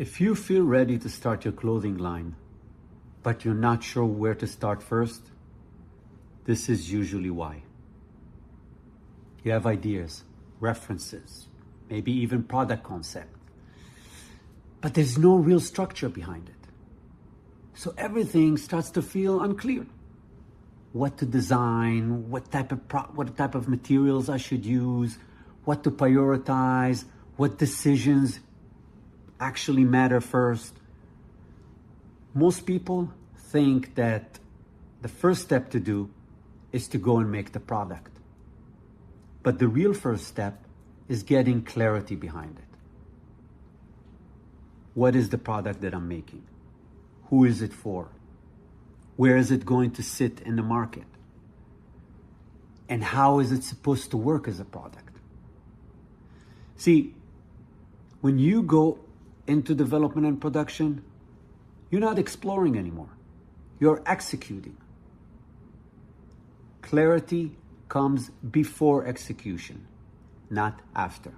If you feel ready to start your clothing line, but you're not sure where to start first, this is usually why. You have ideas, references, maybe even product concept, but there's no real structure behind it. So everything starts to feel unclear. What to design, what type of materials I should use, what to prioritize, what decisions actually matter first. Most people think that the first step to do is to go and make the product. But the real first step is getting clarity behind it. What is the product that I'm making? Who is it for? Where is it going to sit in the market? And how is it supposed to work as a product? See, when you go into development and production, you're not exploring anymore. You're executing. Clarity comes before execution, not after.